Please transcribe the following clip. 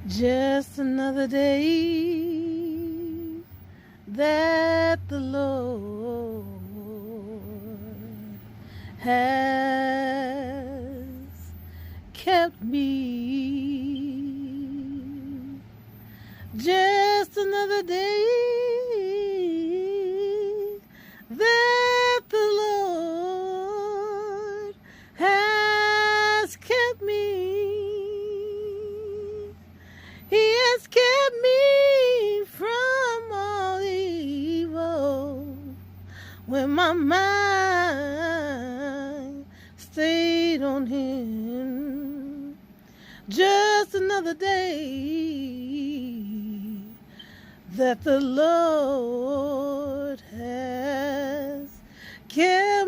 Just another day that the Lord has kept me. Just another day that the Lord has kept me. He has kept me from all evil when my mind stayed on Him. Just another day that the Lord has kept